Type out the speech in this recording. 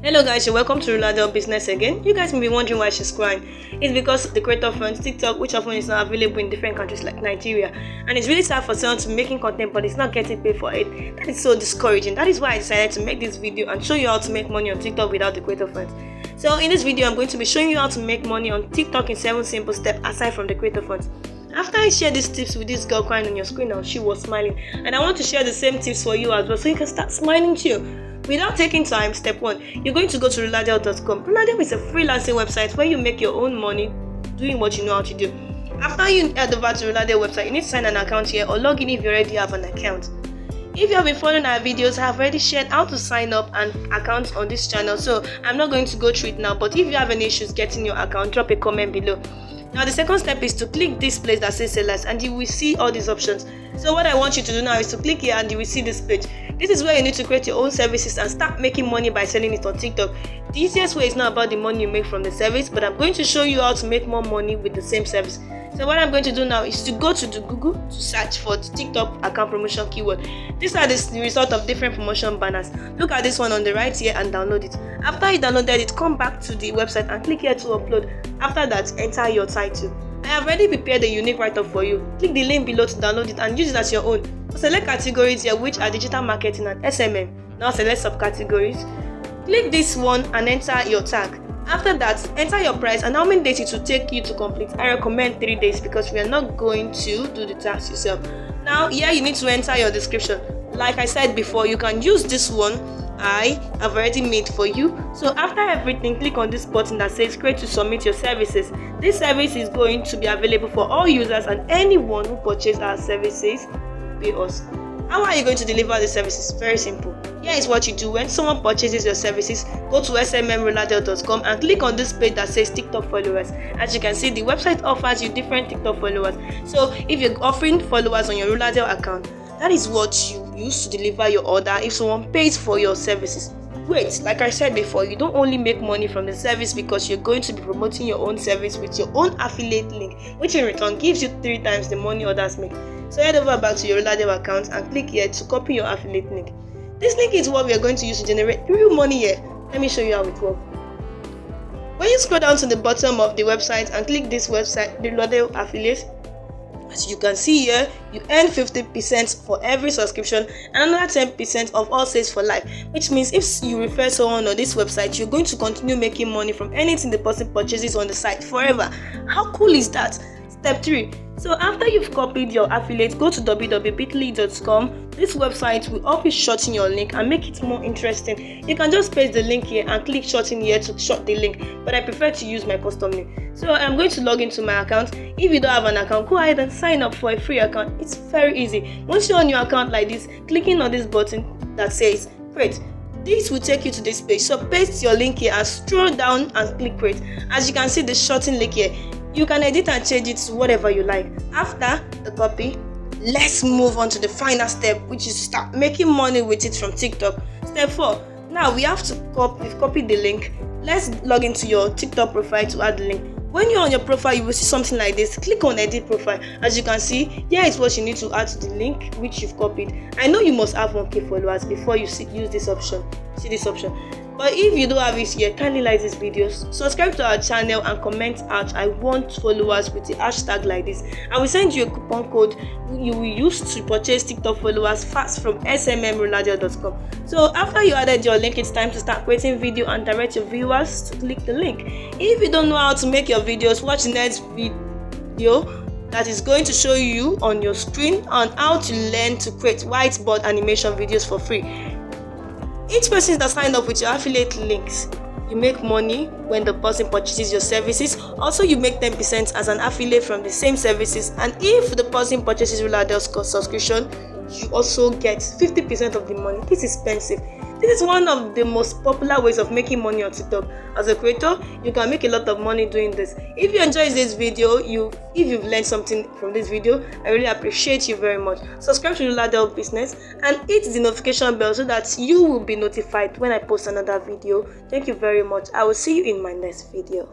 Hello guys, you're welcome to Roladel Business again. You guys may be wondering why she's crying. It's because the creator funds TikTok, which often is not available in different countries like Nigeria, and it's really sad for someone to making content but it's not getting paid for it. That is so discouraging. That is why I decided to make this video and show you how to make money on TikTok without the creator funds. So in this video, I'm going to be showing you how to make money on TikTok in 7 simple steps aside from the creator funds. After I shared these tips with this girl crying on your screen now, she was smiling, and I want to share the same tips for you as well so you can start smiling too. Without taking time, step 1, you're going to go to roladel.com. Roladel is a freelancing website where you make your own money doing what you know how to do. After you head over to Roladel website, you need to sign an account here or log in if you already have an account. If you have been following our videos, I have already shared how to sign up an account on this channel, so I'm not going to go through it now, but if you have any issues getting your account, drop a comment below. Now the second step is to click this place that says sellers and you will see all these options. So what I want you to do now is to click here and you will see this page. This is where you need to create your own services and start making money by selling it on TikTok. The easiest way is not about the money you make from the service, but I'm going to show you how to make more money with the same service. So what I'm going to do now is to go to the Google to search for the TikTok account promotion keyword. These are the result of different promotion banners. Look at this one on the right here and download it. After you downloaded it, come back to the website and click here to upload. After that, enter your title. I have already prepared a unique write-up for you. Click the link below to download it and use it as your own. Select categories here which are digital marketing and SMM. Now select subcategories. Click this one and enter your tag. After that, enter your price and how many days it will take you to complete. I recommend 3 days because we are not going to do the task yourself. Now here you need to enter your description. Like I said before, you can use this one I have already made for you. So after everything, click on this button that says create to submit your services. This service is going to be available for all users and anyone who purchases our services pay us. How are you going to deliver the services? Very simple. Here is what you do when someone purchases your services. Go to smmroladel.com and click on this page that says TikTok followers. As you can see, the website offers you different TikTok followers. So if you're offering followers on your Roladel account, that is what you use to deliver your order if someone pays for your services. Wait, like I said before, you don't only make money from the service because you're going to be promoting your own service with your own affiliate link, which in return gives you 3 times the money others make. So head over back to your Roladel account and click here to copy your affiliate link. This link is what we are going to use to generate real money here. Let me show you how it works. When you scroll down to the bottom of the website and click this website, the Roladel affiliate, as you can see here, you earn 50% for every subscription and another 10% of all sales for life, which means if you refer someone on this website, you're going to continue making money from anything the person purchases on the site forever. How cool is that? Step 3. So after you've copied your affiliate, go to www.bit.ly.com. This website will help you shorten your link and make it more interesting. You can just paste the link here and click shorten here to short the link, but I prefer to use my custom link. So I'm going to log into my account. If you don't have an account, go ahead and sign up for a free account. It's very easy. Once you're on your account like this, clicking on this button that says create, this will take you to this page. So paste your link here and scroll down and click create. As you can see the shorten link here, you can edit and change it to whatever you like. After the copy, let's move on to the final step, which is to start making money with it from TikTok. Step 4. Now we have to we've copied the link. Let's log into your TikTok profile to add the link. When you're on your profile, you will see something like this. Click on edit profile. As you can see, here is what you need to add to the link which you've copied. I know you must have 1K followers before you use this option. See this option. But if you don't have it yet, kindly like this video, subscribe to our channel and comment out I want followers with the hashtag like this. I will send you a coupon code you will use to purchase TikTok followers fast from smmroladel.com. So after you added your link, it's time to start creating video and direct your viewers to click the link. If you don't know how to make your videos, watch the next video that is going to show you on your screen on how to learn to create whiteboard animation videos for free. Each person that signed up with your affiliate links, you make money when the person purchases your services. Also, you make 10% as an affiliate from the same services. And if the person purchases Roladel's subscription, you also get 50% of the money. This is expensive. This is one of the most popular ways of making money on TikTok. As a creator, you can make a lot of money doing this. If you enjoyed this video, if you've learned something from this video, I really appreciate you very much. Subscribe to Roladel Business and hit the notification bell so that you will be notified when I post another video. Thank you very much. I will see you in my next video.